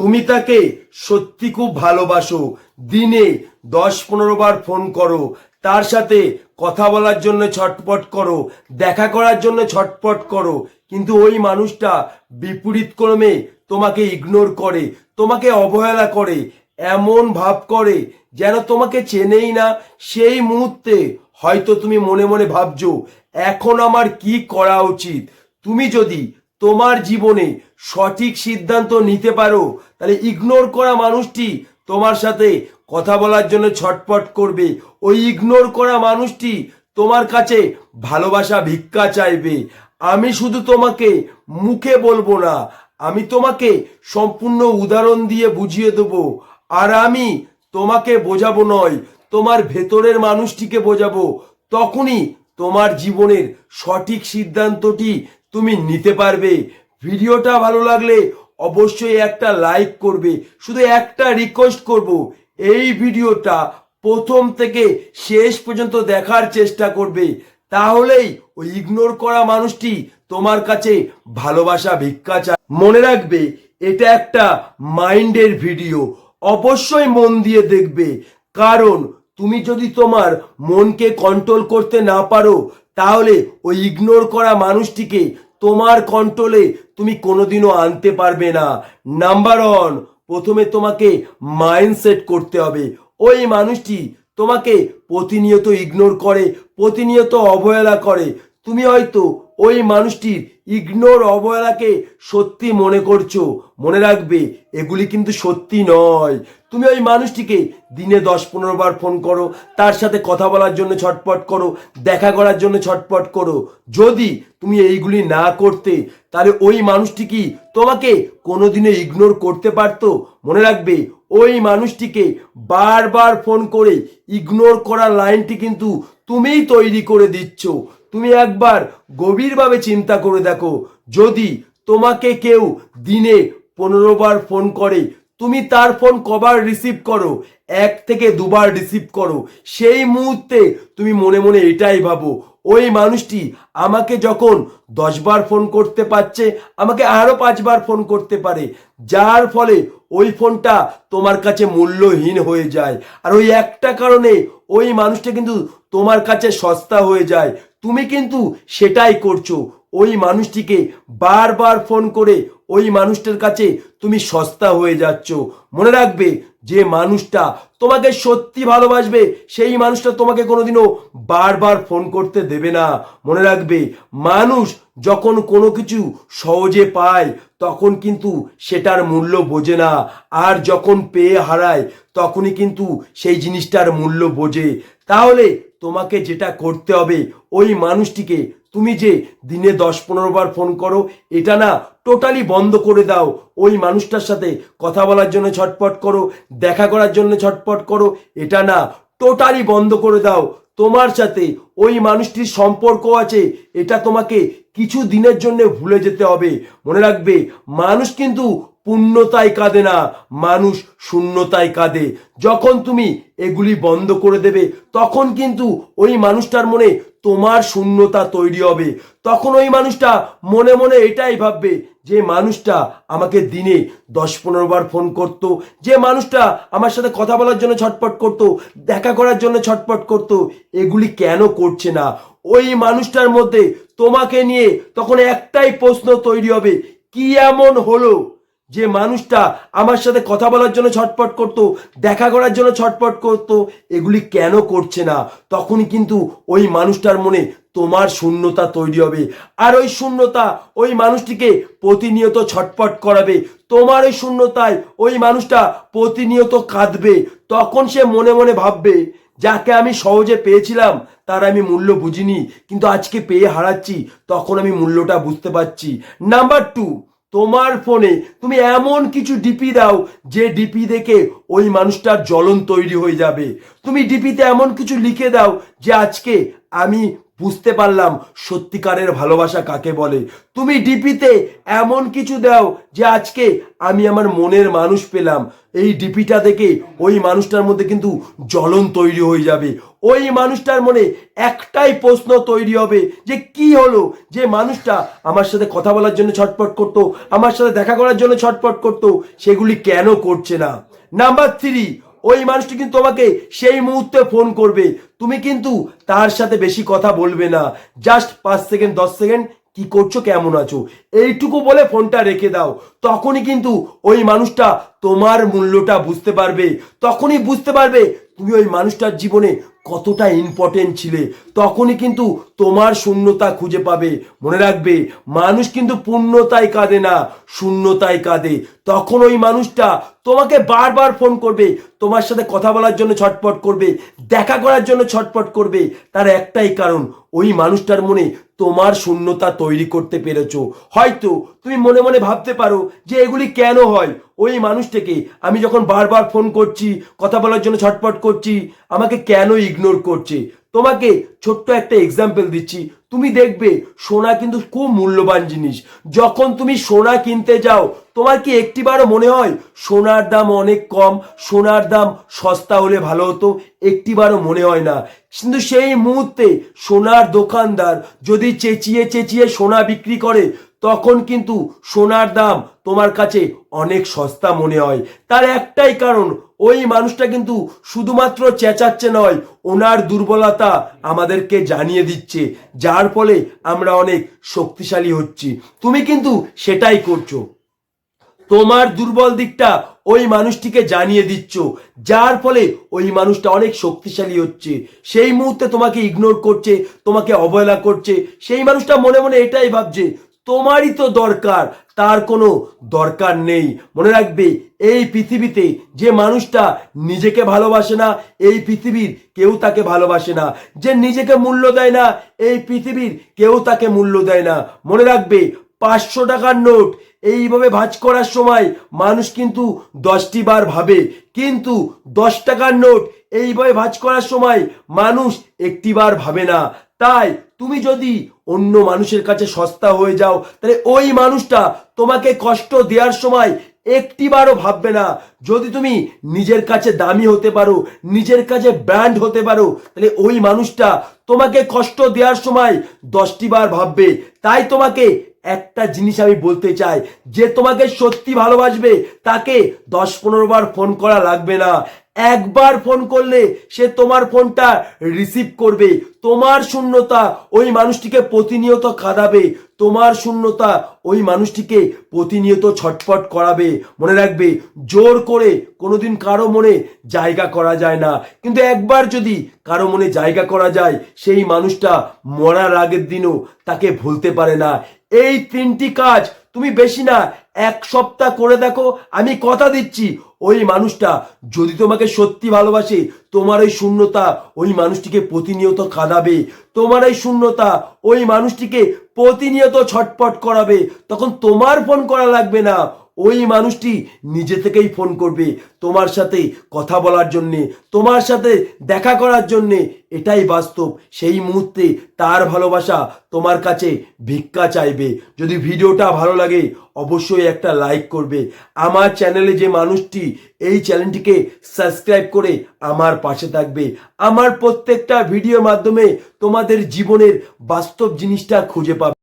তুমি তাকে সত্যি খুব ভালোবাসো, দিনে 10-15 বার ফোন করো, তার সাথে কথা বলার জন্য ছটপট করো, দেখা করার জন্য ছটপট করো, কিন্তু ওই মানুষটা বিপরীত ক্রমে তোমাকে ইগনোর করে, তোমাকে অবহেলা করে, এমন ভাব করে যেন তোমাকে চেনেই না। সেই মুহূর্তে হয়তো তুমি মনে মনে ভাবছো, এখন আমার কি করা উচিত। তুমি যদি তোমার জীবনে সঠিক সিদ্ধান্ত নিতে পারো, তাহলে ইগনোর করা মানুষটি তোমার সাথে কথা বলার জন্য ছটপট করবে। ওই ইগনোর করা মানুষটি তোমার কাছে ভালোবাসা ভিক্ষা চাইবে। আমি শুধু তোমাকে মুখে বলবো না, আমি তোমাকে সম্পূর্ণ উদাহরণ দিয়ে বুঝিয়ে দেবো। আর আমি তোমাকে বোঝাবো নয়, তোমার ভেতরের মানুষটিকে বোঝাবো। তখনই তোমার জীবনের সঠিক সিদ্ধান্তটি তুমি নিতে পারবে। ভিডিওটা ভালো লাগলে অবশ্যই একটা লাইক করবে। শুধু একটা রিকোয়েস্ট করব, এই ভিডিওটা প্রথম থেকে শেষ পর্যন্ত দেখার চেষ্টা করবে, তাহলেই ওই ইগনোর করা মানুষটি তোমার কাছে ভালোবাসা ভিক্ষা চায়। মনে রাখবে, এটা একটা মাইন্ডের ভিডিও, অবশ্যই মন দিয়ে দেখবে। কারণ তুমি যদি তোমার মনকে কন্ট্রোল করতে না পারো, তাহলে ওই ইগনোর করা মানুষটিকে তোমার কন্ট্রোলে তুমি কোনোদিনও আনতে পারবে না। নাম্বার 1, প্রথমে তোমাকে মাইন্ডসেট করতে হবে। ওই মানুষটি তোমাকে প্রতিনিয়ত ইগনোর করে, প্রতিনিয়ত অবহেলা করে। তুমি হয়তো ওই মানুষটির ইগনোর অবহেলাকে সত্যি মনে করছো। মনে রাখবে, এগুলি কিন্তু সত্যি নয়। তুমি ওই মানুষটিকে দিনে 10-15 বার ফোন করো, তার সাথে কথা বলার জন্য ছটপট করো, দেখা করার জন্য ছটপট করো। যদি তুমি এইগুলি না করতে, তাহলে ওই মানুষটি কি তোমাকে কোনোদিনও ইগনোর করতে পারতো? মনে রাখবে, ওই মানুষটিকে বারবার ফোন করে ইগনোর করার লাইনটি কিন্তু তুমিই তৈরি করে দিচ্ছ। তুমি একবার গভীরভাবে চিন্তা করে দেখো, যদি তোমাকে কেউ দিনে 15 বার ফোন করে, তুমি তার ফোন কবার রিসিভ করো? 1 থেকে 2 বার রিসিভ করো। সেই মুহূর্তে তুমি মনে মনে এটাই ভাবো, ওই মানুষটি আমাকে যখন 10 বার ফোন করতে পারছে, আমাকে আরো 5 বার ফোন করতে পারে। যার ফলে ওই ফোনটা তোমার কাছে মূল্যহীন হয়ে যায়। আর ওই একটা কারণে ওই মানুষটা কিন্তু তোমার কাছে সস্তা হয়ে যায়। তুমি কিন্তু সেটাই করছো, ওই মানুষটিকে বারবার ফোন করে ওই মানুষটার কাছে তুমি সস্তা হয়ে যাচ্ছ। মনে রাখবে, যে মানুষটা তোমাকে সত্যি ভালোবাসবে, সেই মানুষটা তোমাকে কোনোদিনও বারবার ফোন করতে দেবে না। মনে রাখবে, মানুষ যখন কোনো কিছু সহজে পায়, তখন কিন্তু সেটার মূল্য বোঝে না। আর যখন পেয়ে হারায়, তখনই কিন্তু সেই জিনিসটার মূল্য বোঝে। তাহলে তোমাকে যেটা করতে হবে, ওই মানুষটিকে তুমি যে দিনে 10-15 বার ফোন করো, এটা না টোটালি বন্ধ করে দাও। ওই মানুষটার সাথে কথা বলার জন্য ছটপট করো, দেখা করার জন্য ছটপট করো, এটা না টোটালি বন্ধ করে দাও। তোমার সাথে ওই মানুষটির সম্পর্ক আছে, এটা তোমাকে কিছু দিনের জন্য ভুলে যেতে হবে। মনে রাখবে, মানুষ কিন্তু পূর্ণতায় কাঁদে না, মানুষ শূন্যতায় কাঁদে। যখন তুমি এগুলি বন্ধ করে দেবে, তখন কিন্তু ওই মানুষটার মনে তোমার শূন্যতা তৈরি হবে। তখন ওই মানুষটা মনে মনে এটাই ভাববে, যে মানুষটা আমাকে দিনে 10-15 বার ফোন করতো, যে মানুষটা আমার সাথে কথা বলার জন্য ছটপট করতো, দেখা করার জন্য ছটপট করতো, এগুলি কেন করছে না? ওই মানুষটার মধ্যে তোমাকে নিয়ে তখন একটাই প্রশ্ন তৈরি হবে, কি এমন হলো যে মানুষটা আমার সাথে কথা বলার জন্য ছটপট করতো, দেখা করার জন্য ছটপট করতো, এগুলি কেন করছে না? তখনই কিন্তু ওই মানুষটার মনে তোমার শূন্যতা তৈরি হবে। আর ওই শূন্যতা ওই মানুষটিকে প্রতিনিয়ত ছটপট করাবে। তোমার ওই শূন্যতায় ওই মানুষটা প্রতিনিয়ত কাঁদবে। তখন সে মনে মনে ভাববে, যাকে আমি সহজে পেয়েছিলাম তার আমি মূল্য বুঝিনি, কিন্তু আজকে পেয়ে হারাচ্ছি, তখন আমি মূল্যটা বুঝতে পারছি। নাম্বার 2, তোমার ফোনে তুমি এমন কিছু ডিপি দাও, যে ডিপি দেখে ওই মানুষটার জ্বলন তৈরি হয়ে যাবে। তুমি ডিপিতে এমন কিছু লিখে দাও, যে আজকে আমি বুঝতে পারলাম সত্যিকারের ভালোবাসা কাকে বলে। তুমি ডিপিতে এমন কিছু দাও যে আজকে আমি আমার মনের মানুষ পেলাম। এই ডিপিটা দেখে ওই মানুষটার মধ্যে কিন্তু জ্বলন তৈরি হয়ে যাবে। ওই মানুষটার মনে একটাই প্রশ্ন তৈরি হবে যে কি হলো, যে মানুষটা আমার সাথে কথা বলার জন্য ছটপট করতো, আমার সাথে দেখা করার জন্য ছটপট করতো, সেগুলি কেন করছে না। নাম্বার 3, ওই মানুষটি কিন্তু তোমাকে সেই মুহূর্তে ফোন করবে, তুমি কিন্তু তার সাথে বেশি কথা বলবে না, জাস্ট 5 সেকেন্ড 10 সেকেন্ড কি করছো কেমন আছো এইটুকু বলে ফোনটা রেখে দাও। তখনই কিন্তু ওই মানুষটা তোমার মূল্যটা বুঝতে পারবে, তখনই বুঝতে পারবে তুমি ওই মানুষটার জীবনে কতটা ইম্পর্টেন্ট ছিলে, তখনই কিন্তু তোমার শূন্যতা খুঁজে পাবে। মনে রাখবে, মানুষ কিন্তু পূর্ণতায় কাঁদে না, শূন্যতায় কাঁদে। তখন ওই মানুষটা তোমাকে বারবার ফোন করবে, তোমার সাথে কথা বলার জন্য ছটপট করবে, দেখা করার জন্য ছটপট করবে। তার একটাই কারণ, ওই মানুষটার মনে তোমার শূন্যতা তৈরি করতে পেরেছো। হয়তো তুমি মনে মনে ভাবতে পারো যে এগুলি কেন হয়, ওই মানুষটাকে আমি যখন বারবার ফোন করছি, কথা বলার জন্য ছটপট করছি, আমাকে কেন ইগনোর করছে। তোমাকে ছোট্ট একটা এক্সাম্পল দিচ্ছি, তুমি দেখবে সোনা কিন্তু খুব মূল্যবান জিনিস। যখন তুমি সোনা কিনতে যাও, তোমার কি একটিবারও মনে হয় সোনার দাম অনেক কম, সোনার দাম সস্তা হলে ভালো হতো? একটিবারও মনে হয় না। কিন্তু সেই মুহূর্তে সোনার দোকানদার যদি চেঁচিয়ে চেঁচিয়ে সোনা বিক্রি করে, তখন কিন্তু সোনার দাম তোমার কাছে অনেক সস্তা মনে হয়। তার একটাই কারণ, ওই মানুষটা কিন্তু শুধুমাত্র চেঁচাচ্ছে নয়, ওনার দুর্বলতা আমাদেরকে জানিয়ে দিচ্ছে, যার ফলে আমরা অনেক শক্তিশালী হচ্ছি। তুমি কিন্তু সেটাই করছো, তোমার দুর্বল দিকটা ওই মানুষটিকে জানিয়ে দিচ্ছ, যার ফলে ওই মানুষটা অনেক শক্তিশালী হচ্ছে। সেই মুহূর্তে তোমাকে ইগনোর করছে, তোমাকে অবহেলা করছে, সেই মানুষটা মনে মনে এটাই ভাবছে তোমারই তো দরকার, তার কোনো দরকার নেই। মনে রাখবে, এই পৃথিবীতে যে মানুষটা নিজেকে ভালোবাসে না, এই পৃথিবীর কেউ তাকে ভালোবাসে না। যে নিজেকে মূল্য দেয় না, এই পৃথিবীর কেউ তাকে মূল্য দেয় না। মনে রাখবে, 500 টাকার নোট এইভাবে ভাঁজ করার সময় মানুষ কিন্তু 10টি বার ভাবে, কিন্তু 10 টাকার নোট এইভাবে ভাঁজ করার সময় মানুষ একটি বার ভাবে না। তাই তুমি যদি অন্য মানুষের কাছে সস্তা হয়ে যাও, তাহলে ওই মানুষটা তোমাকে কষ্ট দেওয়ার সময় একটিবারও ভাববে না। যদি তুমি নিজের কাছে দামি হতে পারো, নিজের কাছে ব্র্যান্ড হতে পারো, তাহলে ওই মানুষটা তোমাকে কষ্ট দেওয়ার সময় 10টি বার ভাববে। তাই তোমাকে একটা জিনিস আমি বলতে চাই, যে তোমাকে সত্যি ভালোবাসবে তাকে 10-15 বার ফোন করা লাগবে না। একবার ফোন করলে সে তোমার ফোনটা রিসিভ করবে। তোমার শূন্যতা ওই মানুষটিকে প্রতিনিয়ত কাঁদাবে, তোমার শূন্যতা ওই মানুষটিকে প্রতিনিয়ত ছটফট করাবে। মনে রাখবে, জোর করে কোনোদিন কারো মনে জায়গা করা যায় না, কিন্তু একবার যদি কারো মনে জায়গা করা যায়, সেই মানুষটা মরার আগের দিনও তাকে ভুলতে পারে না। এই 3টি কাজ তুমি বেশি না 1 সপ্তাহ করে দেখো, আমি কথা দিচ্ছি ওই মানুষটা যদি তোমাকে সত্যি ভালোবাসে, তোমার ওই শূন্যতা ওই মানুষটিকে প্রতিনিয়ত কাঁদাবে, তোমার এই শূন্যতা ওই মানুষটিকে প্রতিনিয়ত ছটপট করাবে। তখন তোমার ফোন করা লাগবে না, ওই মানুষটি নিজে থেকেই ফোন করবে তোমার সাথে কথা বলার জন্যে, তোমার সাথে দেখা করার জন্যে। এটাই বাস্তব। সেই মুহূর্তে তার ভালোবাসা তোমার কাছে ভিক্ষা চাইবে। যদি ভিডিওটা ভালো লাগে অবশ্যই একটা লাইক করবে। আমার চ্যানেলে যে মানুষটি এই চ্যানেলটিকে সাবস্ক্রাইব করে আমার পাশে থাকবে, আমার প্রত্যেকটা ভিডিওর মাধ্যমে তোমাদের জীবনের বাস্তব জিনিসটা খুঁজে পাবে।